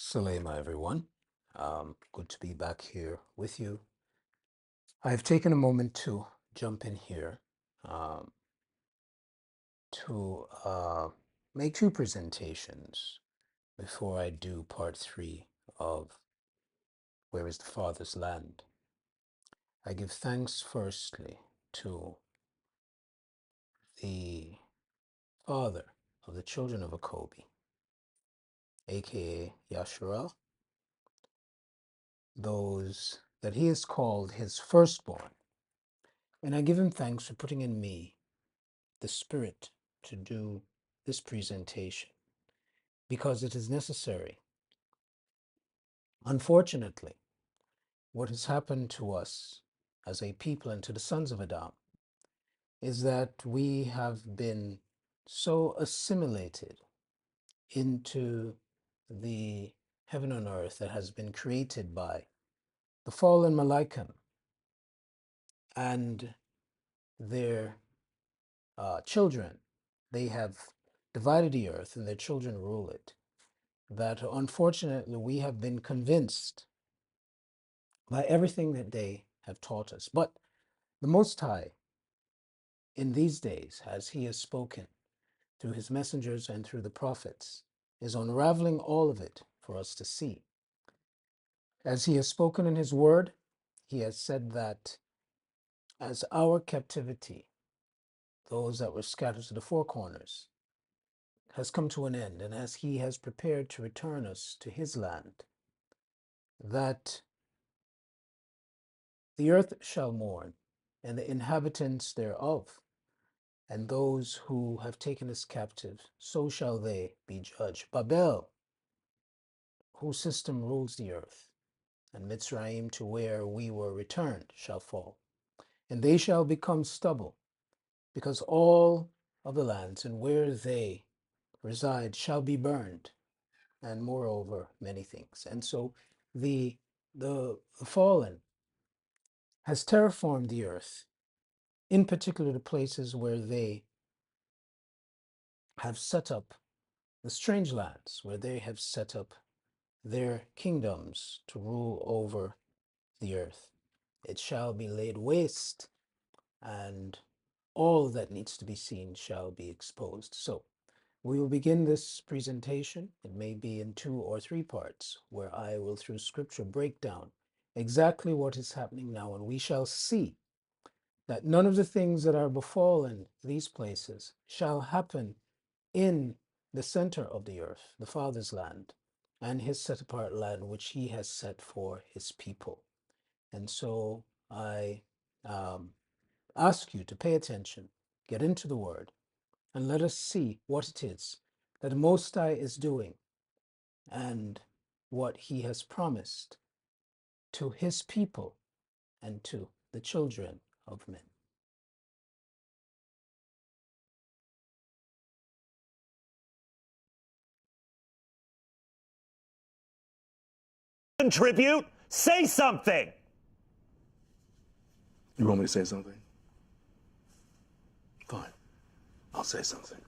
Salema, everyone. Good to be back here with you. I've taken a moment to jump in here um, to make two presentations before I do part three of Where is the Father's Land. I give thanks firstly to the father of the children of Akobi, aka Yasharel, those that he has called his firstborn. And I give him thanks for putting in me the spirit to do this presentation because it is necessary. Unfortunately, what has happened to us as a people and to the sons of Adam is that we have been so assimilated into the heaven and earth that has been created by the fallen Malaikan and their children. They have divided the earth and their children rule it. That unfortunately we have been convinced by everything that they have taught us. But the Most High, in these days, as He has spoken through His messengers and through the prophets, is unraveling all of it for us to see. As He has spoken in His word, He has said that as our captivity, those that were scattered to the four corners, has come to an end, and as He has prepared to return us to His land, that the earth shall mourn, and the inhabitants thereof, and those who have taken us captive, so shall they be judged. Babel, whose system rules the earth, and Mitzrayim, to where we were returned, shall fall. And they shall become stubble, because all of the lands and where they reside shall be burned, and moreover, many things. And so the fallen has terraformed the earth, in particular the places where they have set up the strange lands, where they have set up their kingdoms to rule over the earth. It shall be laid waste, and all that needs to be seen shall be exposed. So we will begin this presentation. It may be in 2 or 3 parts, where I will, through scripture, break down exactly what is happening now, and we shall see that none of the things that are befallen these places shall happen in the center of the earth, the Father's land, and His set apart land, which He has set for His people. And so I ask you to pay attention, get into the Word, and let us see what it is that the Most High is doing and what He has promised to His people and to the children of men. Contribute? Say something! You want me to say something? Fine. I'll say something.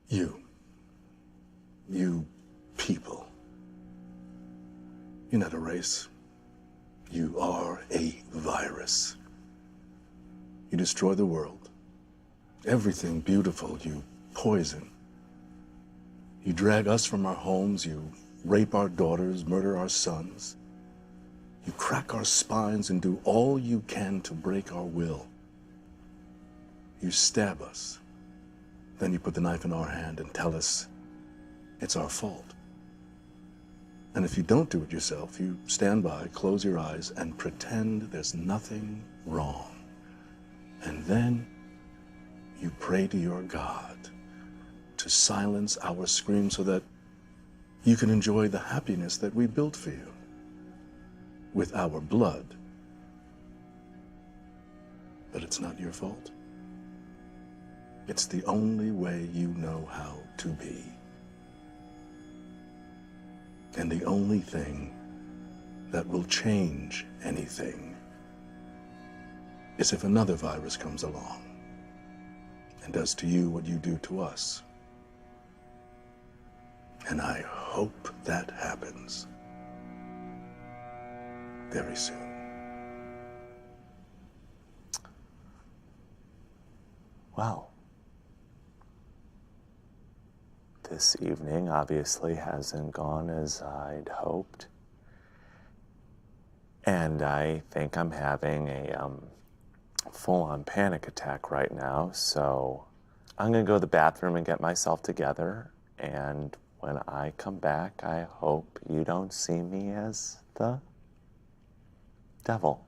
You people, you're not a race. You are a virus. You destroy the world. Everything beautiful you poison. You drag us from our homes. You rape our daughters, murder our sons. You crack our spines and do all you can to break our will. You stab us. Then you put the knife in our hand and tell us it's our fault. And if you don't do it yourself, you stand by, close your eyes, and pretend there's nothing wrong. And then you pray to your God to silence our screams so that you can enjoy the happiness that we built for you with our blood. But it's not your fault. It's the only way you know how to be. And the only thing that will change anything is if another virus comes along and does to you what you do to us. And I hope that happens very soon. Well, this evening obviously hasn't gone as I'd hoped. And I think I'm having a full-on panic attack right now, so I'm gonna go to the bathroom and get myself together, and when I come back, I hope you don't see me as the devil.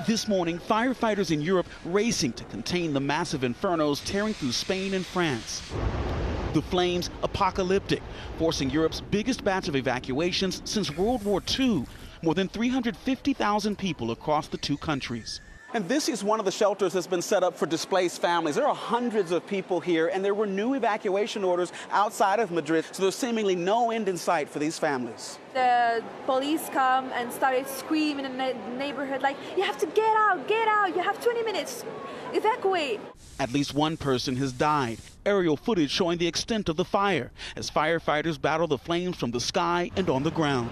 This morning, firefighters in Europe racing to contain the massive infernos tearing through Spain and France. The flames apocalyptic, forcing Europe's biggest batch of evacuations since World War II, more than 350,000 people across the two countries. And this is one of the shelters that's been set up for displaced families. There are hundreds of people here, and there were new evacuation orders outside of Madrid, so there's seemingly no end in sight for these families. The police come and started screaming in the neighborhood like, you have to get out, you have 20 minutes, evacuate. At least one person has died. Aerial footage showing the extent of the fire as firefighters battle the flames from the sky and on the ground.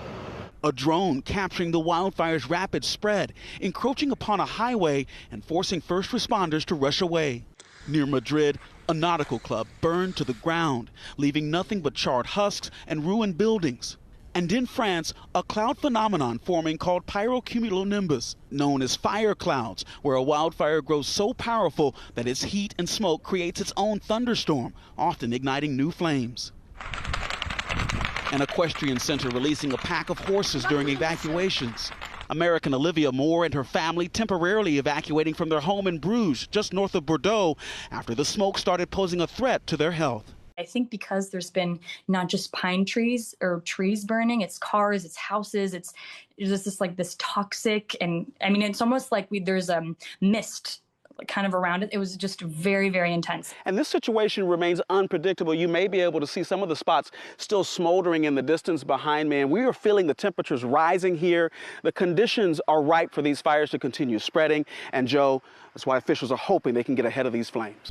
A drone capturing the wildfire's rapid spread, encroaching upon a highway and forcing first responders to rush away. Near Madrid, a nautical club burned to the ground, leaving nothing but charred husks and ruined buildings. And in France, a cloud phenomenon forming called pyrocumulonimbus, known as fire clouds, where a wildfire grows so powerful that its heat and smoke creates its own thunderstorm, often igniting new flames. An equestrian center releasing a pack of horses during evacuations. American Olivia Moore and her family temporarily evacuating from their home in Bruges, just north of Bordeaux, after the smoke started posing a threat to their health. I think because there's been not just pine trees or trees burning, it's cars, it's houses, it's just this toxic, and I mean, it's almost like there's a mist kind of around it. It was just very, very intense. And this situation remains unpredictable. You may be able to see some of the spots still smoldering in the distance behind me, and we are feeling the temperatures rising here. The conditions are ripe for these fires to continue spreading, and Joe, that's why officials are hoping they can get ahead of these flames.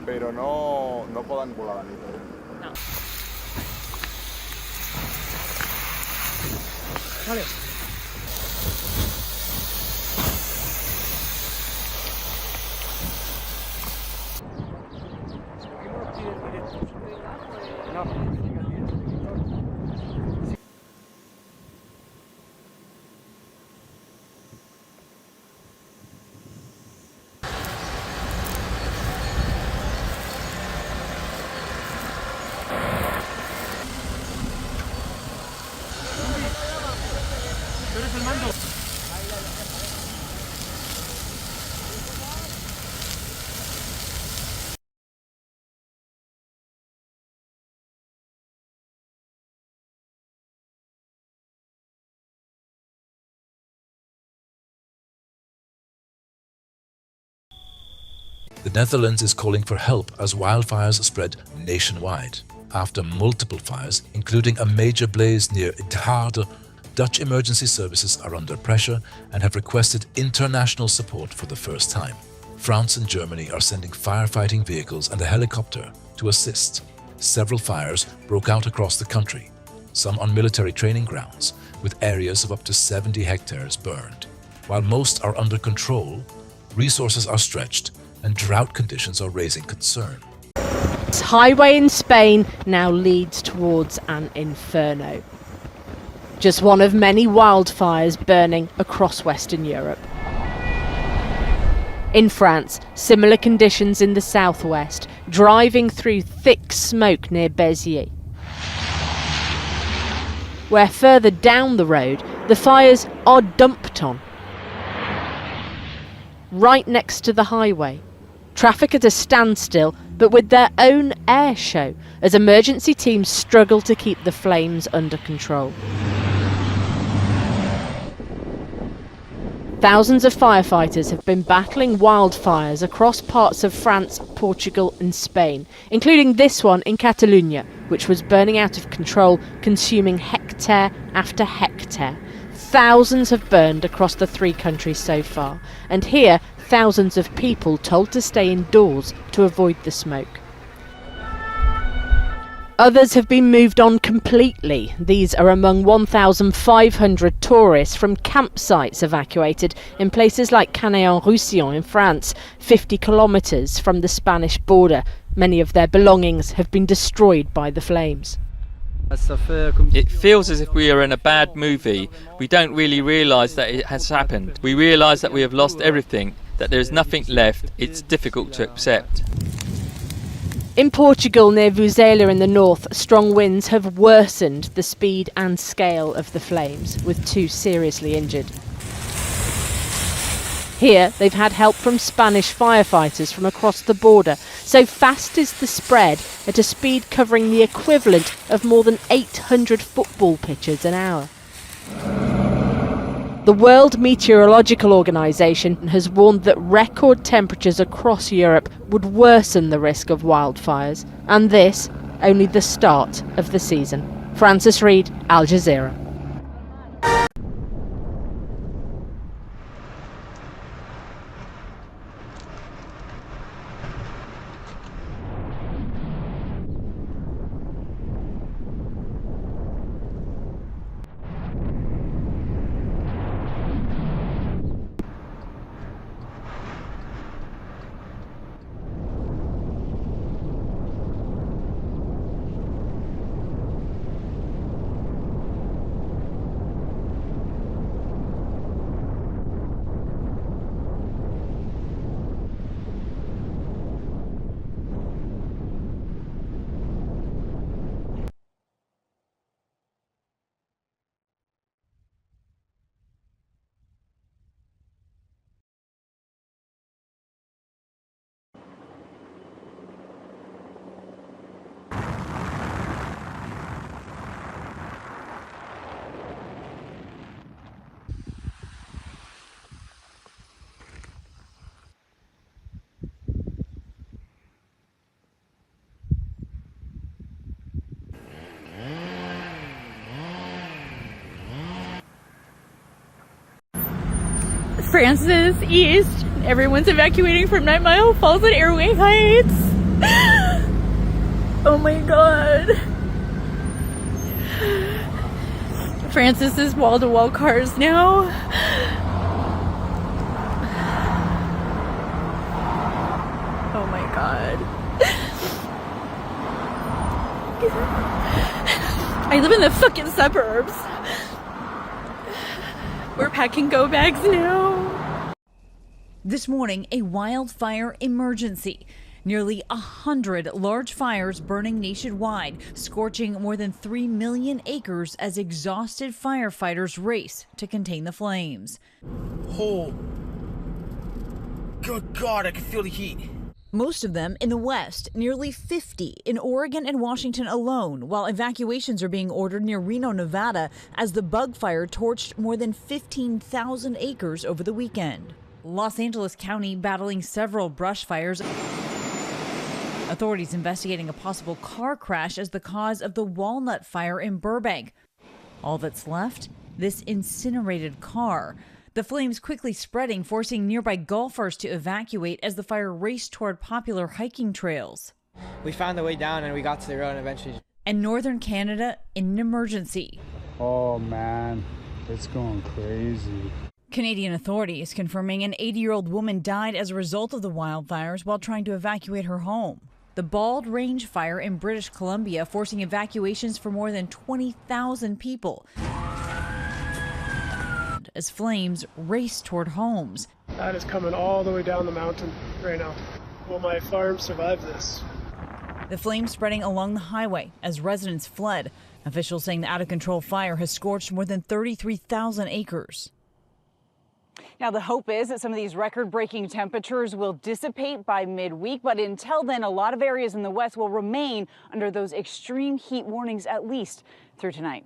Pero no poden volar a la nit. No. Vale. The Netherlands is calling for help as wildfires spread nationwide. After multiple fires, including a major blaze near Het Harde, Dutch emergency services are under pressure and have requested international support for the first time. France and Germany are sending firefighting vehicles and a helicopter to assist. Several fires broke out across the country, some on military training grounds, with areas of up to 70 hectares burned. While most are under control, resources are stretched and drought conditions are raising concern. This highway in Spain now leads towards an inferno. Just one of many wildfires burning across Western Europe. In France, similar conditions in the southwest, driving through thick smoke near Béziers. Where further down the road, the fires are dumped on. Right next to the highway. Traffic at a standstill, but with their own air show, as emergency teams struggle to keep the flames under control. Thousands of firefighters have been battling wildfires across parts of France, Portugal and Spain, including this one in Catalonia, which was burning out of control, consuming hectare after hectare. Thousands have burned across the 3 countries so far, and here thousands of people told to stay indoors to avoid the smoke. Others have been moved on completely. These are among 1,500 tourists from campsites evacuated in places like Canet-en-Roussillon in France, 50 kilometres from the Spanish border. Many of their belongings have been destroyed by the flames. It feels as if we are in a bad movie. We don't really realise that it has happened. We realise that we have lost everything, that there is nothing left. It's difficult to accept. In Portugal, near Vuzela in the north, strong winds have worsened the speed and scale of the flames, with 2 seriously injured. Here, they've had help from Spanish firefighters from across the border. So fast is the spread, at a speed covering the equivalent of more than 800 football pitches an hour. The World Meteorological Organization has warned that record temperatures across Europe would worsen the risk of wildfires, and this only the start of the season. Francis Reed, Al Jazeera. Francis East. Everyone's evacuating from 9 Mile Falls and Airway Heights. Oh my god. Francis is wall-to-wall cars now. Oh my god. I live in the fucking suburbs. We're packing go bags now. This morning, a wildfire emergency. Nearly 100 large fires burning nationwide, scorching more than 3 million acres as exhausted firefighters race to contain the flames. Oh, good God, I can feel the heat. Most of them in the West, nearly 50 in Oregon and Washington alone, while evacuations are being ordered near Reno, Nevada, as the bug fire torched more than 15,000 acres over the weekend. Los Angeles County battling several brush fires. Authorities investigating a possible car crash as the cause of the Walnut Fire in Burbank. All that's left? This incinerated car. The flames quickly spreading, forcing nearby golfers to evacuate as the fire raced toward popular hiking trails. We found the way down and we got to the road and eventually. And northern Canada in an emergency. Oh man, it's going crazy. Canadian authorities confirming an 80-year-old woman died as a result of the wildfires while trying to evacuate her home. The Bald Range Fire in British Columbia forcing evacuations for more than 20,000 people as flames race toward homes. That is coming all the way down the mountain right now. Will my farm survive this? The flames spreading along the highway as residents fled. Officials saying the out-of-control fire has scorched more than 33,000 acres. Now, the hope is that some of these record-breaking temperatures will dissipate by midweek, but until then, a lot of areas in the west will remain under those extreme heat warnings at least through tonight.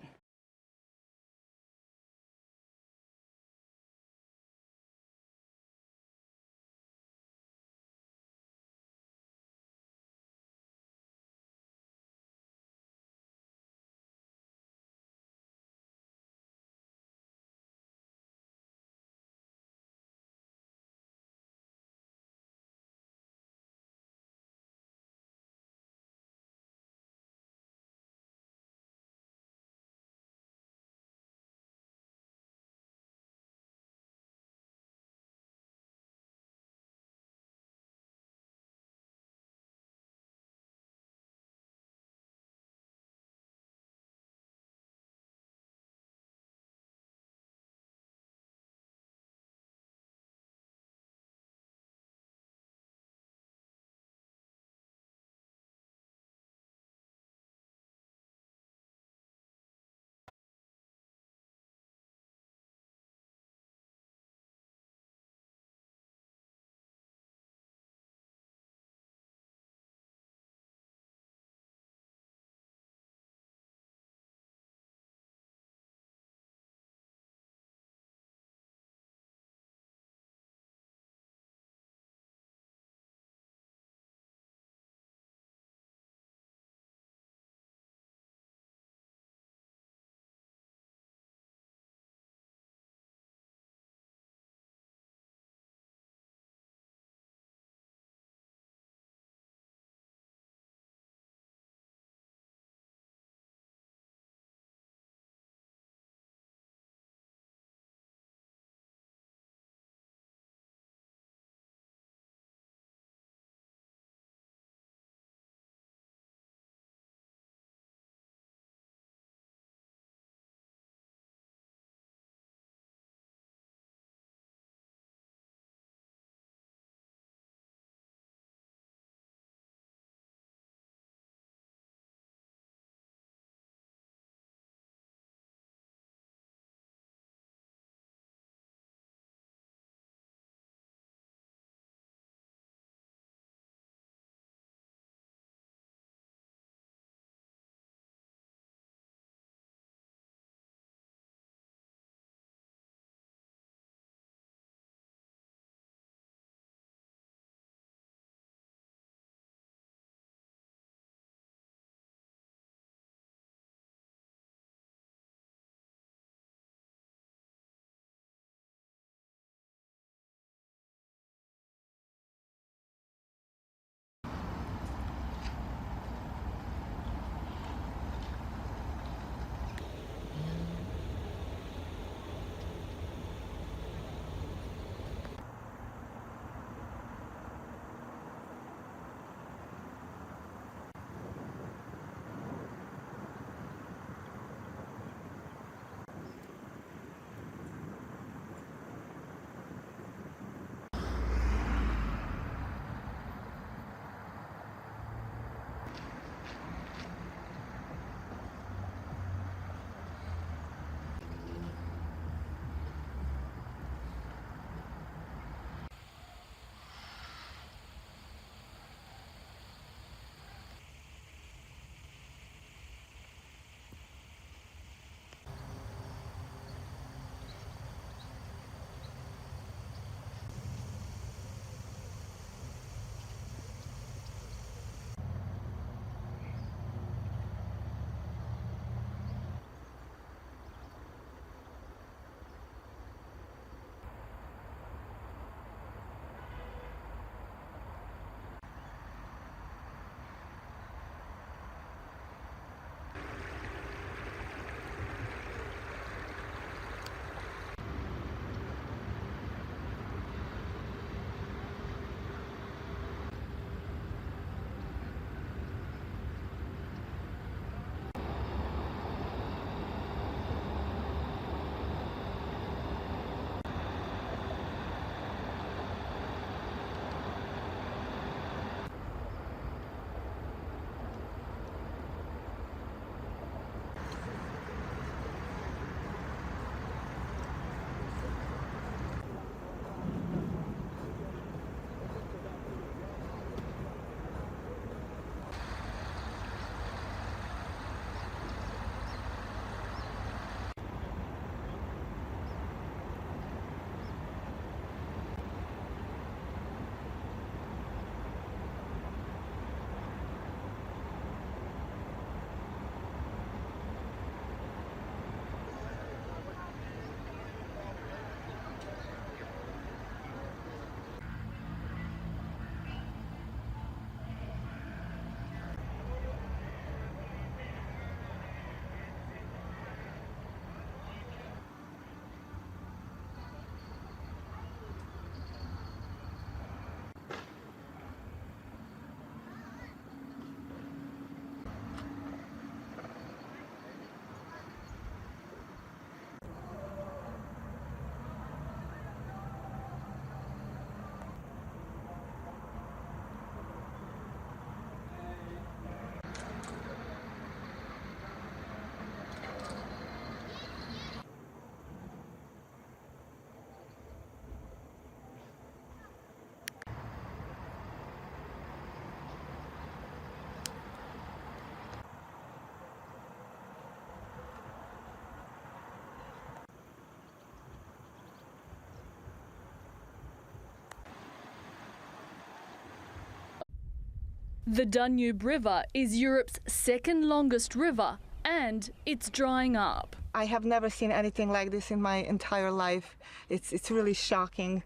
The Danube River is Europe's second longest river and it's drying up. I have never seen anything like this in my entire life. It's really shocking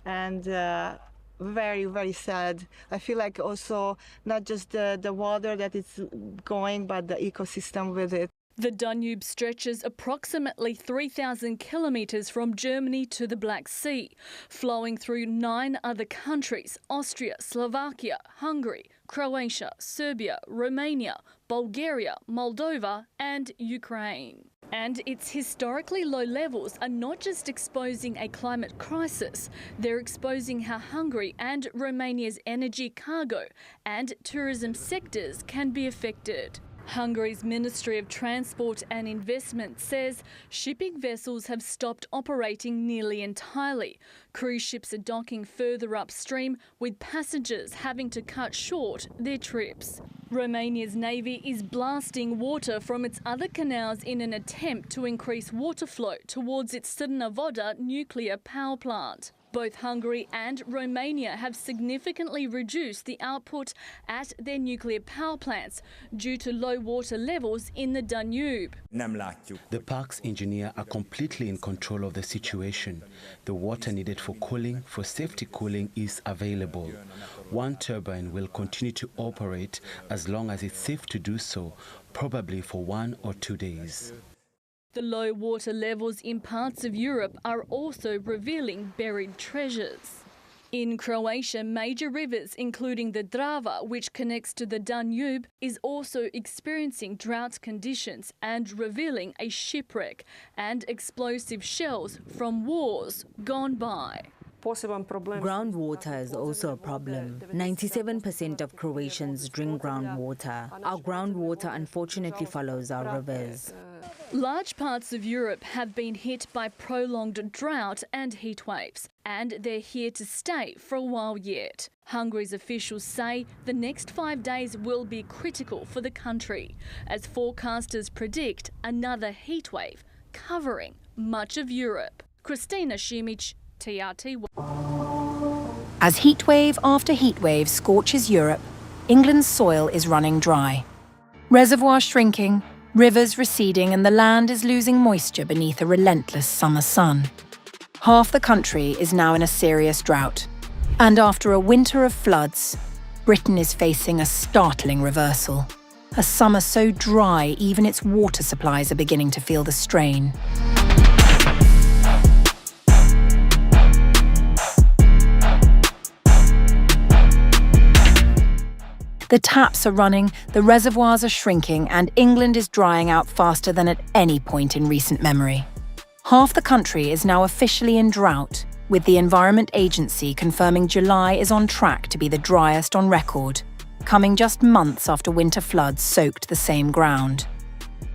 and very, very sad. I feel like also not just the water that is going, but the ecosystem with it. The Danube stretches approximately 3,000 kilometres from Germany to the Black Sea, flowing through 9 other countries: Austria, Slovakia, Hungary, Croatia, Serbia, Romania, Bulgaria, Moldova and Ukraine. And its historically low levels are not just exposing a climate crisis, they're exposing how Hungary and Romania's energy, cargo and tourism sectors can be affected. Hungary's Ministry of Transport and Investment says shipping vessels have stopped operating nearly entirely. Cruise ships are docking further upstream, with passengers having to cut short their trips. Romania's navy is blasting water from its other canals in an attempt to increase water flow towards its Srna Voda nuclear power plant. Both Hungary and Romania have significantly reduced the output at their nuclear power plants due to low water levels in the Danube. The park's engineers are completely in control of the situation. The water needed for cooling, for safety cooling, is available. One turbine will continue to operate as long as it's safe to do so, probably for 1 or 2 days. The low water levels in parts of Europe are also revealing buried treasures. In Croatia, major rivers, including the Drava, which connects to the Danube, is also experiencing drought conditions and revealing a shipwreck and explosive shells from wars gone by. Groundwater is also a problem. 97% of Croatians drink groundwater. Our groundwater unfortunately follows our rivers. Large parts of Europe have been hit by prolonged drought and heat waves, and they're here to stay for a while yet. Hungary's officials say the next 5 days will be critical for the country, as forecasters predict another heat wave covering much of Europe. Christina Simic, TRT. As heatwave after heatwave scorches Europe, England's soil is running dry. Reservoirs shrinking, rivers receding, and the land is losing moisture beneath a relentless summer sun. Half the country is now in a serious drought. And after a winter of floods, Britain is facing a startling reversal. A summer so dry, even its water supplies are beginning to feel the strain. The taps are running, the reservoirs are shrinking, and England is drying out faster than at any point in recent memory. Half the country is now officially in drought, with the Environment Agency confirming July is on track to be the driest on record, coming just months after winter floods soaked the same ground.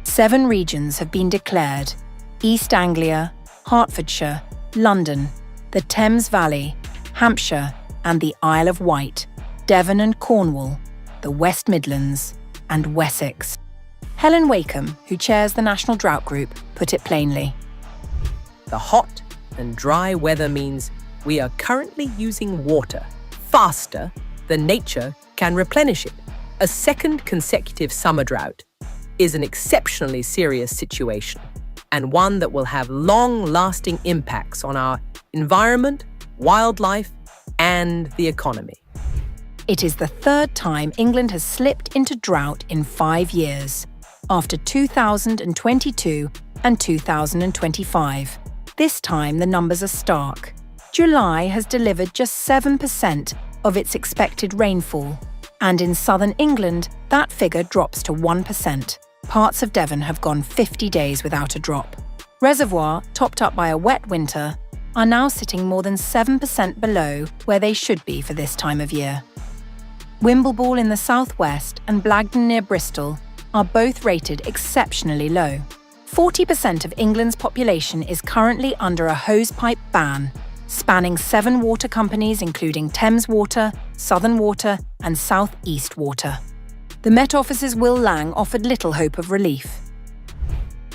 7 regions have been declared: East Anglia, Hertfordshire, London, the Thames Valley, Hampshire, and the Isle of Wight, Devon and Cornwall, the West Midlands, and Wessex. Helen Wakeham, who chairs the National Drought Group, put it plainly. The hot and dry weather means we are currently using water faster than nature can replenish it. A second consecutive summer drought is an exceptionally serious situation, and one that will have long-lasting impacts on our environment, wildlife, and the economy. It is the 3rd time England has slipped into drought in 5 years, after 2022 and 2025. This time the numbers are stark. July has delivered just 7% of its expected rainfall, and in southern England that figure drops to 1%. Parts of Devon have gone 50 days without a drop. Reservoirs, topped up by a wet winter, are now sitting more than 7% below where they should be for this time of year. Wimbleball in the southwest and Blagden near Bristol are both rated exceptionally low. 40% of England's population is currently under a hosepipe ban, spanning 7 water companies including Thames Water, Southern Water and South East Water. The Met Office's Will Lang offered little hope of relief.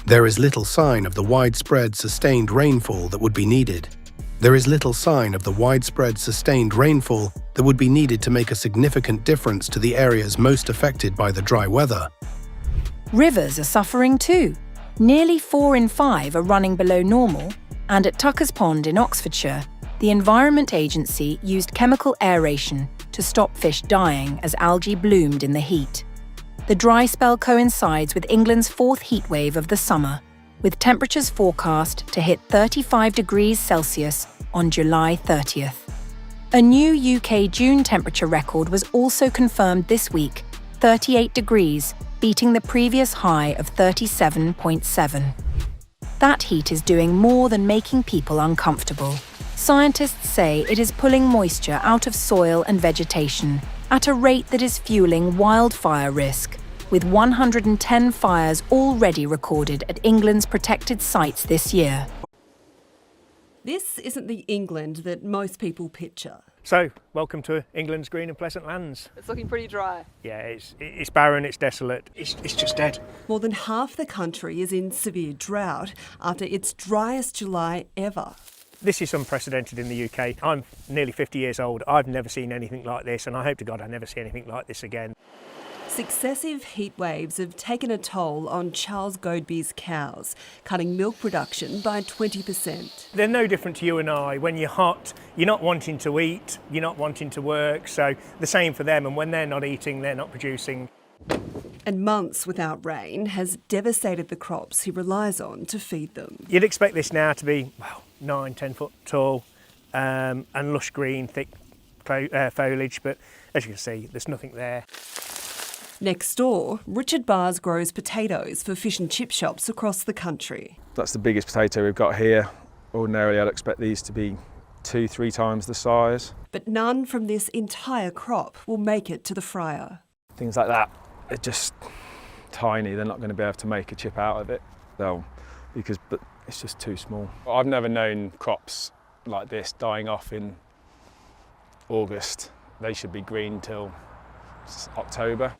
There is little sign of the widespread sustained rainfall that would be needed. there is little sign of the widespread sustained rainfall that would be needed to make a significant difference to the areas most affected by the dry weather. Rivers are suffering too. Nearly 4 in 5 are running below normal, and at Tucker's Pond in Oxfordshire, the Environment Agency used chemical aeration to stop fish dying as algae bloomed in the heat. The dry spell coincides with England's 4th heatwave of the summer, with temperatures forecast to hit 35 degrees Celsius on July 30th. A new UK June temperature record was also confirmed this week, 38 degrees, beating the previous high of 37.7. That heat is doing more than making people uncomfortable. Scientists say it is pulling moisture out of soil and vegetation at a rate that is fueling wildfire risk, with 110 fires already recorded at England's protected sites this year. This isn't the England that most people picture. So, welcome to England's green and pleasant lands. It's looking pretty dry. Yeah, it's barren, it's desolate, it's just dead. More than half the country is in severe drought after its driest July ever. This is unprecedented in the UK. I'm nearly 50 years old. I've never seen anything like this, and I hope to God I never see anything like this again. Successive heat waves have taken a toll on Charles Godbee's cows, cutting milk production by 20%. They're no different to you and I. When you're hot, you're not wanting to eat, you're not wanting to work, so the same for them, and when they're not eating, they're not producing. And months without rain has devastated the crops he relies on to feed them. You'd expect this now to be, 9-10 foot tall and lush green, thick foliage, but as you can see, there's nothing there. Next door, Richard Bars grows potatoes for fish and chip shops across the country. That's the biggest potato we've got here. Ordinarily, I'd expect these to be 2-3 times the size. But none from this entire crop will make it to the fryer. Things like that are just tiny. They're not going to be able to make a chip out of it, but it's just too small. I've never known crops like this dying off in August. They should be green till October.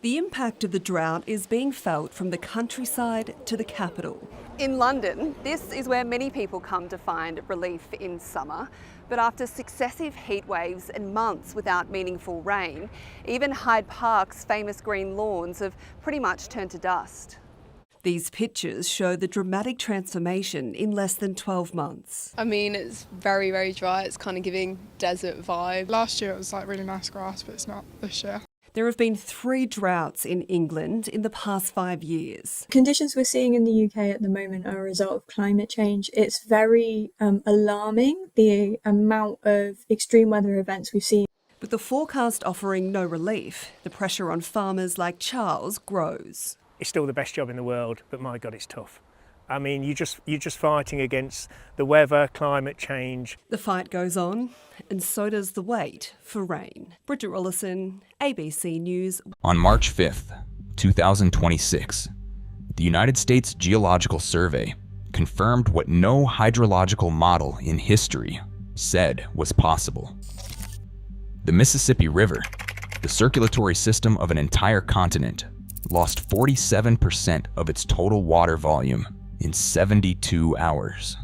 The impact of the drought is being felt from the countryside to the capital. In London, this is where many people come to find relief in summer. But after successive heat waves and months without meaningful rain, even Hyde Park's famous green lawns have pretty much turned to dust. These pictures show the dramatic transformation in less than 12 months. I mean, it's very, very dry. It's kind of giving desert vibe. Last year it was like really nice grass, but it's not this year. There have been 3 droughts in England in the past 5 years. Conditions we're seeing in the UK at the moment are a result of climate change. It's very alarming, the amount of extreme weather events we've seen. With the forecast offering no relief, the pressure on farmers like Charles grows. It's still the best job in the world, but my God, it's tough. I mean, you're just fighting against the weather, climate change. The fight goes on, and so does the wait for rain. Bridget Rollison, ABC News. On March 5th, 2026, the United States Geological Survey confirmed what no hydrological model in history said was possible. The Mississippi River, the circulatory system of an entire continent, lost 47% of its total water volume in 72 hours.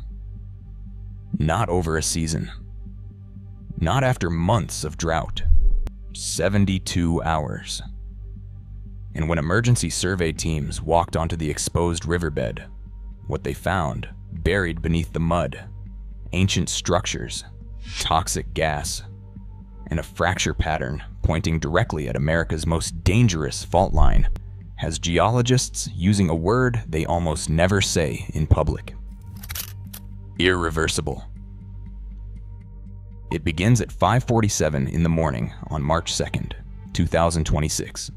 Not over a season. Not after months of drought. 72 hours. And when emergency survey teams walked onto the exposed riverbed, what they found, buried beneath the mud, ancient structures, toxic gas, and a fracture pattern pointing directly at America's most dangerous fault line, has geologists using a word they almost never say in public. Irreversible. It begins at 5:47 in the morning on March 2nd, 2026.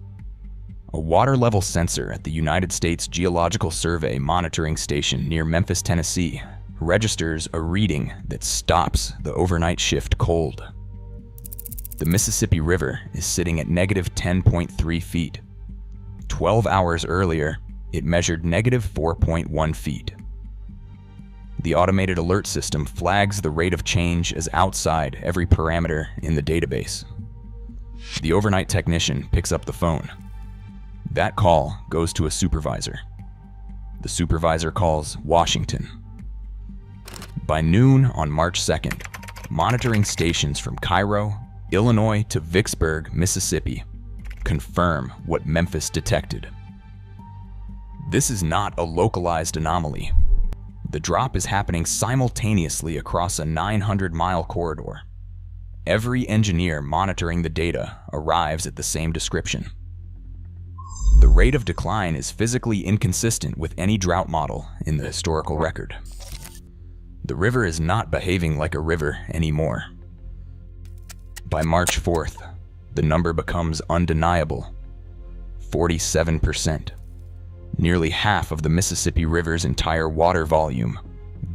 A water level sensor at the United States Geological Survey monitoring station near Memphis, Tennessee, registers a reading that stops the overnight shift cold. The Mississippi River is sitting at negative 10.3 feet. 12 hours earlier, it measured negative 4.1 feet. The automated alert system flags the rate of change as outside every parameter in the database. The overnight technician picks up the phone. That call goes to a supervisor. The supervisor calls Washington. By noon on March 2nd, monitoring stations from Cairo, Illinois to Vicksburg, Mississippi, confirm what Memphis detected. This is not a localized anomaly. The drop is happening simultaneously across a 900-mile corridor. Every engineer monitoring the data arrives at the same description. The rate of decline is physically inconsistent with any drought model in the historical record. The river is not behaving like a river anymore. By March 4th, the number becomes undeniable: 47%. Nearly half of the Mississippi River's entire water volume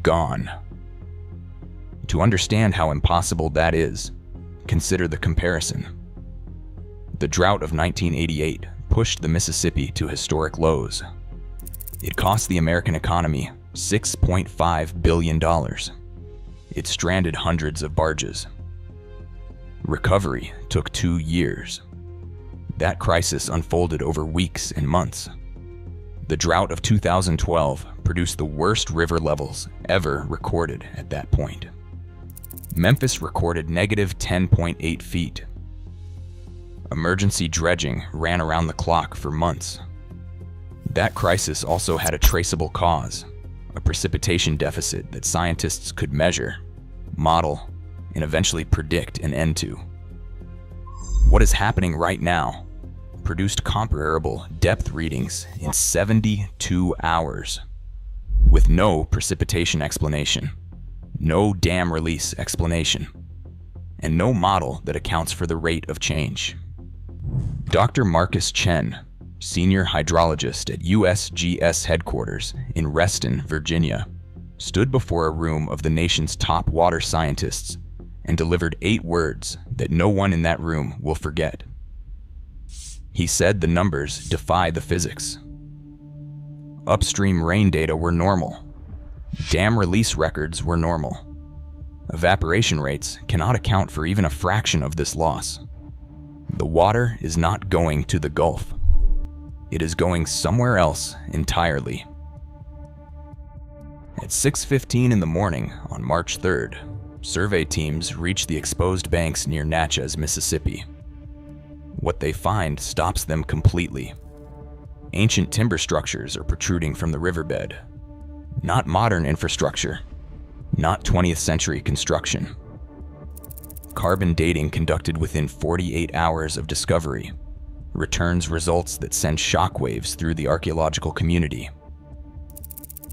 gone. To understand how impossible that is, consider the comparison. The drought of 1988 pushed the Mississippi to historic lows. It cost the American economy $6.5 billion. It stranded hundreds of barges. Recovery took 2 years. That crisis unfolded over weeks and months. The drought of 2012 produced the worst river levels ever recorded at that point. Memphis recorded negative 10.8 feet. Emergency dredging ran around the clock for months. That crisis also had a traceable cause, a precipitation deficit that scientists could measure, model, and eventually predict an end to. What is happening right now produced comparable depth readings in 72 hours, with no precipitation explanation, no dam release explanation, and no model that accounts for the rate of change. Dr. Marcus Chen, senior hydrologist at USGS headquarters in Reston, Virginia, stood before a room of the nation's top water scientists and delivered 8 words that no one in that room will forget. He said the numbers defy the physics. Upstream rain data were normal. Dam release records were normal. Evaporation rates cannot account for even a fraction of this loss. The water is not going to the Gulf. It is going somewhere else entirely. At 6:15 in the morning on March 3rd, survey teams reach the exposed banks near Natchez, Mississippi. What they find stops them completely. Ancient timber structures are protruding from the riverbed. Not modern infrastructure, not 20th century construction. Carbon dating conducted within 48 hours of discovery returns results that send shockwaves through the archaeological community.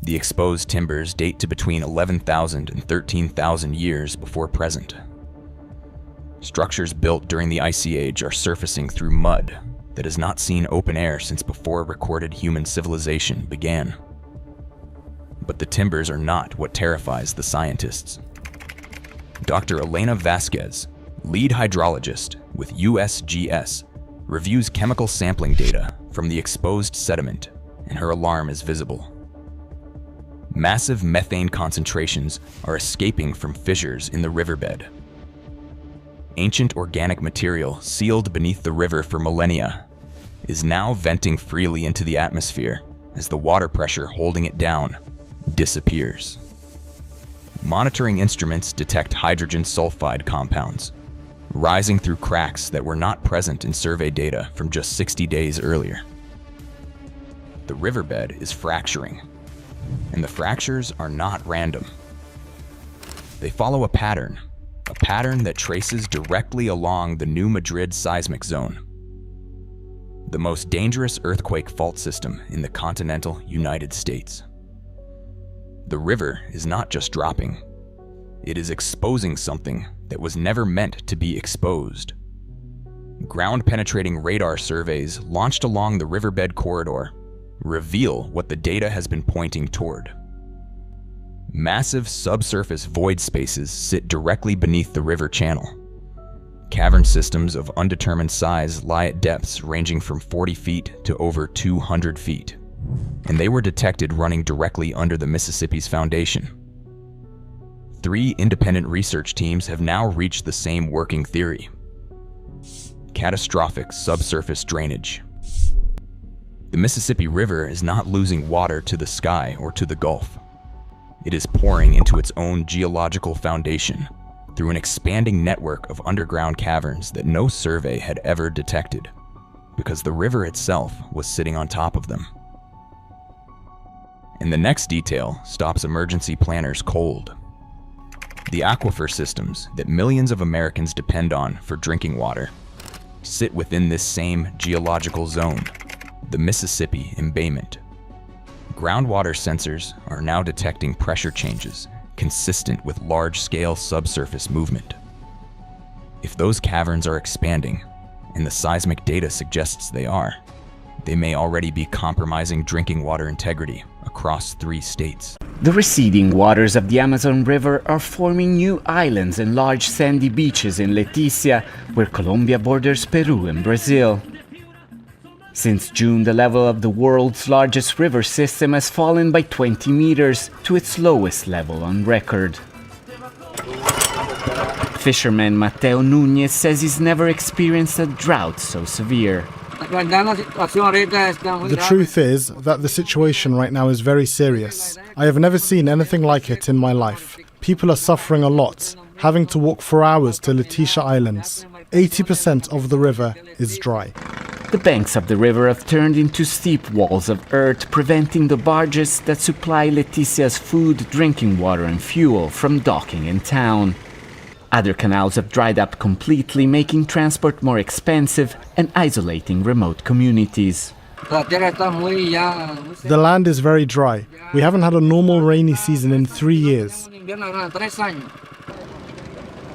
The exposed timbers date to between 11,000 and 13,000 years before present. Structures built during the Icy Age are surfacing through mud that has not seen open air since before recorded human civilization began. But the timbers are not what terrifies the scientists. Dr. Elena Vasquez, lead hydrologist with USGS, reviews chemical sampling data from the exposed sediment, and her alarm is visible. Massive methane concentrations are escaping from fissures in the riverbed. Ancient organic material sealed beneath the river for millennia is now venting freely into the atmosphere as the water pressure holding it down disappears. Monitoring instruments detect hydrogen sulfide compounds rising through cracks that were not present in survey data from just 60 days earlier. The riverbed is fracturing, and the fractures are not random. They follow a pattern that traces directly along the New Madrid seismic zone, the most dangerous earthquake fault system in the continental United States. The river is not just dropping, it is exposing something that was never meant to be exposed. Ground-penetrating radar surveys launched along the riverbed corridor reveal what the data has been pointing toward. Massive subsurface void spaces sit directly beneath the river channel. Cavern systems of undetermined size lie at depths ranging from 40 feet to over 200 feet, and they were detected running directly under the Mississippi's foundation. 3 independent research teams have now reached the same working theory: catastrophic subsurface drainage. The Mississippi River is not losing water to the sky or to the Gulf. it is pouring into its own geological foundation through an expanding network of underground caverns that no survey had ever detected, because the river itself was sitting on top of them. And the next detail stops emergency planners cold. The aquifer systems that millions of Americans depend on for drinking water sit within this same geological zone, the Mississippi Embayment. Groundwater sensors are now detecting pressure changes consistent with large-scale subsurface movement. If those caverns are expanding, and the seismic data suggests they are, they may already be compromising drinking water integrity across 3 states. The receding waters of the Amazon River are forming new islands and large sandy beaches in Leticia, where Colombia borders Peru and Brazil. Since June, the level of the world's largest river system has fallen by 20 meters to its lowest level on record. Fisherman Mateo Núñez says he's never experienced a drought so severe. The truth is that the situation right now is very serious. I have never seen anything like it in my life. People are suffering a lot, having to walk for hours to Leticia Islands. 80% of the river is dry. The banks of the river have turned into steep walls of earth, preventing the barges that supply Leticia's food, drinking water and fuel from docking in town. Other canals have dried up completely, making transport more expensive and isolating remote communities. The land is very dry. We haven't had a normal rainy season in 3 years.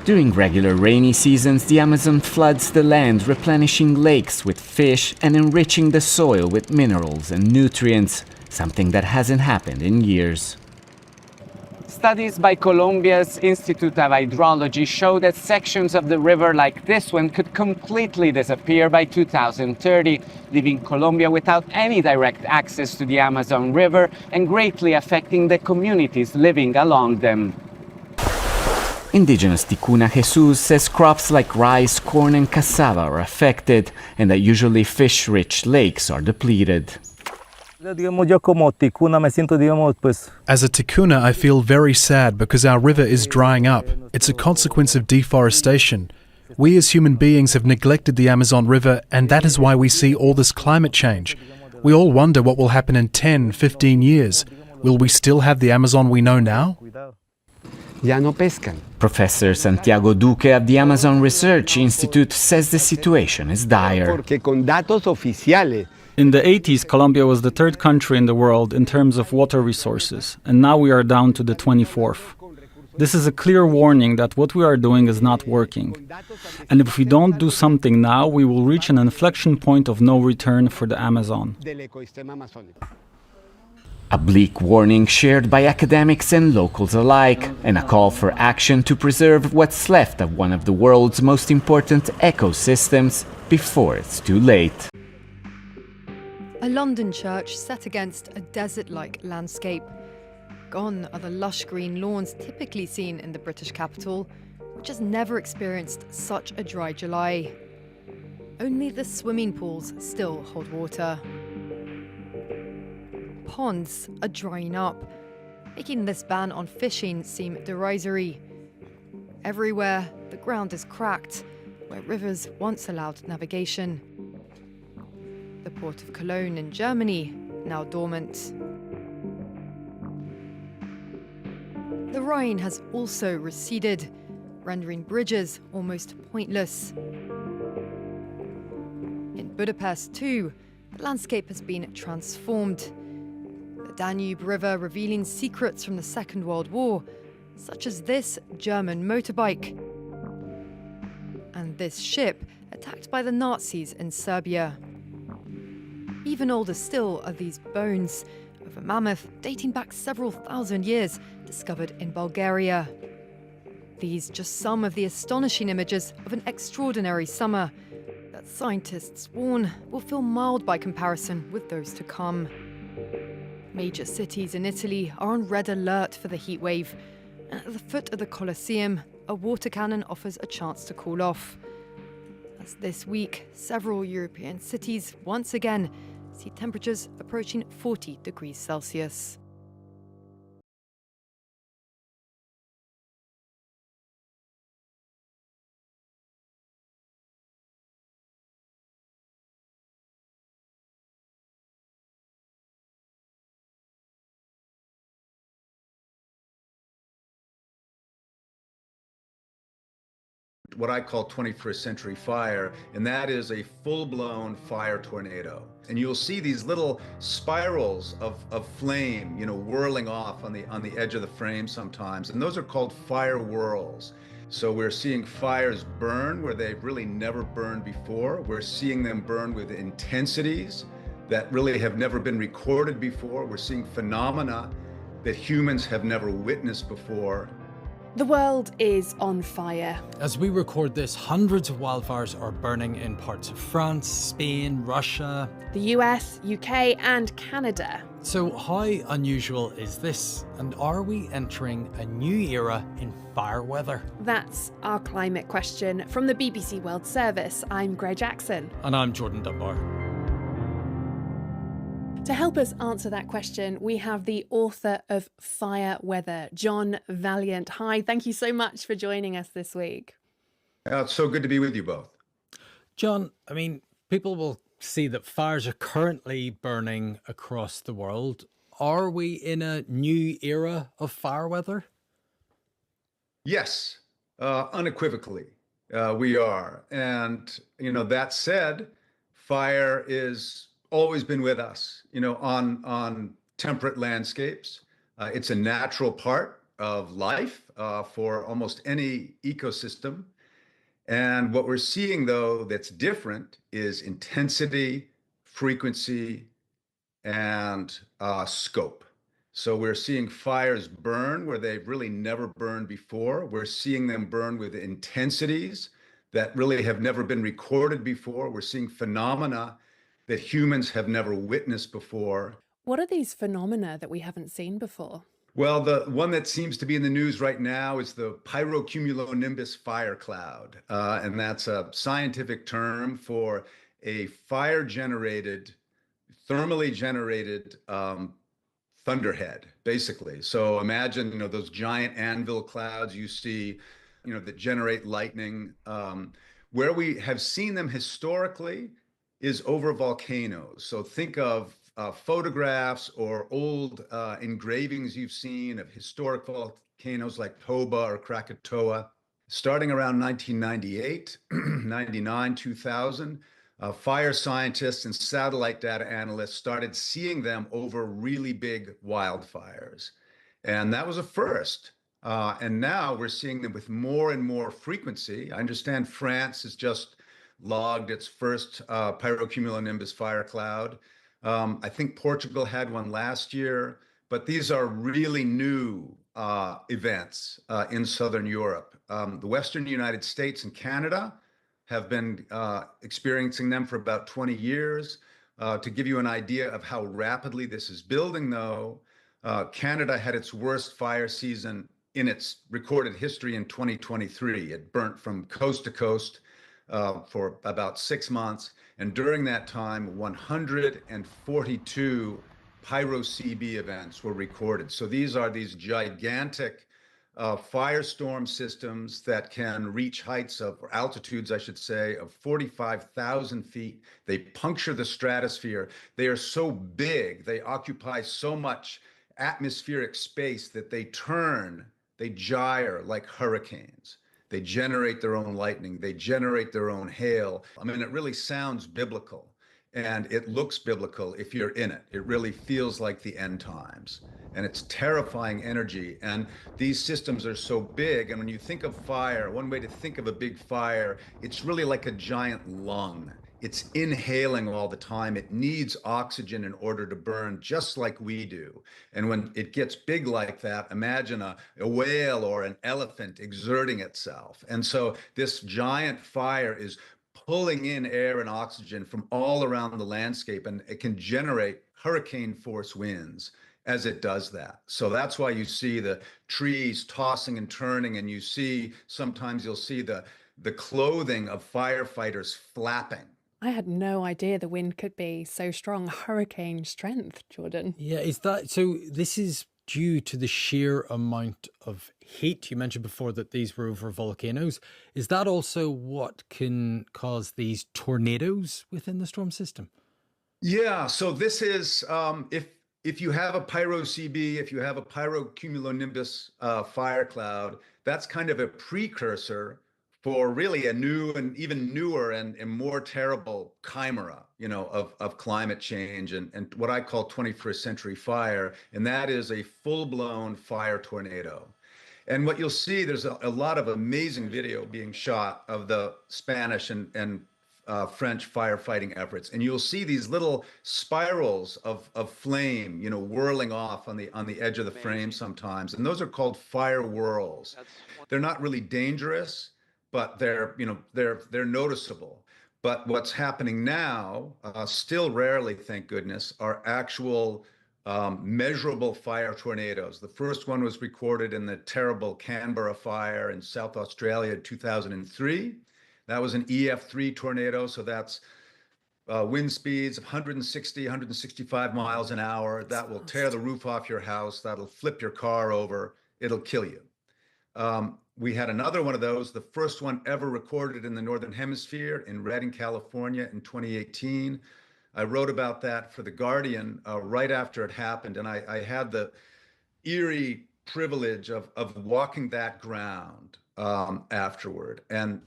During regular rainy seasons, the Amazon floods the land, replenishing lakes with fish and enriching the soil with minerals and nutrients, something that hasn't happened in years. Studies by Colombia's Institute of Hydrology show that sections of the river like this one could completely disappear by 2030, leaving Colombia without any direct access to the Amazon River and greatly affecting the communities living along them. Indigenous Ticuna Jesus says crops like rice, corn and cassava are affected, and that usually fish-rich lakes are depleted. As a Ticuna, I feel very sad because our river is drying up. It's a consequence of deforestation. We as human beings have neglected the Amazon River, and that is why we see all this climate change. We all wonder what will happen in 10, 15 years. Will we still have the Amazon we know now? Professor Santiago Duque of the Amazon Research Institute says the situation is dire. In the 80s, Colombia was the 3rd country in the world in terms of water resources, and now we are down to the 24th. This is a clear warning that what we are doing is not working. And if we don't do something now, we will reach an inflection point of no return for the Amazon. A bleak warning shared by academics and locals alike, and a call for action to preserve what's left of one of the world's most important ecosystems before it's too late. A London church set against a desert-like landscape. Gone are the lush green lawns typically seen in the British capital, which has never experienced such a dry July. Only the swimming pools still hold water. Ponds are drying up, making this ban on fishing seem derisory. Everywhere, the ground is cracked, where rivers once allowed navigation. The port of Cologne in Germany, now dormant. The Rhine has also receded, rendering bridges almost pointless. In Budapest, too, the landscape has been transformed. The Danube River revealing secrets from the Second World War, such as this German motorbike. And this ship attacked by the Nazis in Serbia. Even older still are these bones of a mammoth dating back several thousand years, discovered in Bulgaria. These just some of the astonishing images of an extraordinary summer that scientists warn will feel mild by comparison with those to come. Major cities in Italy are on red alert for the heat wave, and at the foot of the Colosseum, a water cannon offers a chance to cool off. As this week, several European cities once again see temperatures approaching 40 degrees Celsius. what I call 21st century fire, and that is a full-blown fire tornado. And you'll see these little spirals of flame, whirling off on the edge of the frame sometimes, and those are called fire whirls. So we're seeing fires burn where they've really never burned before. We're seeing them burn with intensities that really have never been recorded before. We're seeing phenomena that humans have never witnessed before. The world is on fire. As we record this, hundreds of wildfires are burning in parts of France, Spain, Russia, The US, UK, and Canada. So how unusual is this? And are we entering a new era in fire weather? That's our climate question. From the BBC World Service, I'm Greg Jackson. And I'm Jordan Dunbar. To help us answer that question, we have the author of Fire Weather, John Vaillant. Hi, thank you so much for joining us this week. It's so good to be with you both. John, I mean, people will see that fires are currently burning across the world. Are we in a new era of fire weather? Yes, unequivocally, we are. And, that said, fire is always been with us, on temperate landscapes. It's a natural part of life for almost any ecosystem. And what we're seeing, though, that's different is intensity, frequency, and scope. So we're seeing fires burn where they've really never burned before. We're seeing them burn with intensities that really have never been recorded before. We're seeing phenomena that humans have never witnessed before. What are these phenomena that we haven't seen before? Well, the one that seems to be in the news right now is the pyrocumulonimbus fire cloud. And that's a scientific term for a fire-generated, thermally generated thunderhead, basically. So imagine, those giant anvil clouds you see, that generate lightning. Where we have seen them historically is over volcanoes. So think of photographs or old engravings you've seen of historic volcanoes like Toba or Krakatoa. Starting around 1998, 99, 2000, fire scientists and satellite data analysts started seeing them over really big wildfires. And that was a first. And now we're seeing them with more and more frequency. I understand France has just logged its first pyrocumulonimbus fire cloud. I think Portugal had one last year, but these are really new events in Southern Europe. The Western United States and Canada have been experiencing them for about 20 years. To give you an idea of how rapidly this is building, though, Canada had its worst fire season in its recorded history in 2023. It burnt from coast to coast for about 6 months. And during that time, 142 pyro-CB events were recorded. So these are these gigantic firestorm systems that can reach heights of, or altitudes, I should say, of 45,000 feet. They puncture the stratosphere. They are so big, they occupy so much atmospheric space that they gyre like hurricanes. They generate their own lightning. They generate their own hail. I mean, it really sounds biblical, and it looks biblical if you're in it. It really feels like the end times, and it's terrifying energy. And these systems are so big. And when you think of fire, one way to think of a big fire, it's really like a giant lung. It's inhaling all the time. It needs oxygen in order to burn, just like we do. And when it gets big like that, imagine a whale or an elephant exerting itself. And so this giant fire is pulling in air and oxygen from all around the landscape, and it can generate hurricane force winds as it does that. So that's why you see the trees tossing and turning, and sometimes you'll see the clothing of firefighters flapping. I had no idea the wind could be so strong, hurricane strength, Jordan. Yeah, so this is due to the sheer amount of heat. You mentioned before that these were over volcanoes. Is that also what can cause these tornadoes within the storm system? Yeah, so this is, if you have a pyro-CB, if you have a pyrocumulonimbus fire cloud, that's kind of a precursor for really a new and even newer and more terrible chimera, of climate change and what I call 21st century fire, and that is a full-blown fire tornado. And what you'll see, there's a lot of amazing video being shot of the Spanish and French firefighting efforts, and you'll see these little spirals of flame, whirling off on the edge of the frame sometimes, and those are called fire whirls. They're not really dangerous, but they're noticeable. But what's happening now, still rarely, thank goodness, are actual measurable fire tornadoes. The first one was recorded in the terrible Canberra fire in South Australia in 2003. That was an EF3 tornado, so that's wind speeds of 160, 165 miles an hour. That will tear the roof off your house. That'll flip your car over. It'll kill you. We had another one of those, the first one ever recorded in the Northern Hemisphere in Redding, California in 2018. I wrote about that for The Guardian right after it happened, and I had the eerie privilege of walking that ground afterward. And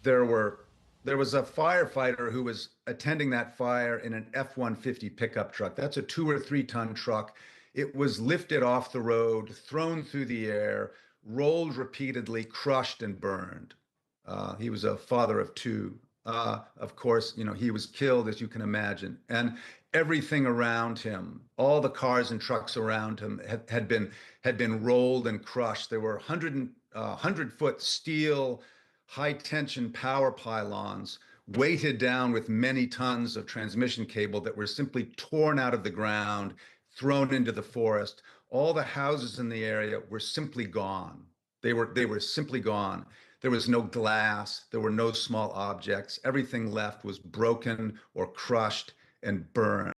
there was a firefighter who was attending that fire in an F-150 pickup truck. That's a 2 or 3 ton truck. It was lifted off the road, thrown through the air, rolled repeatedly, crushed and burned. He was a father of 2. Of course, he was killed, as you can imagine, and everything around him, all the cars and trucks around him had been rolled and crushed. There were 100-foot steel high-tension power pylons weighted down with many tons of transmission cable that were simply torn out of the ground, thrown into the forest. All the houses in the area were simply gone. They were simply gone. There was no glass. There were no small objects. Everything left was broken or crushed and burned.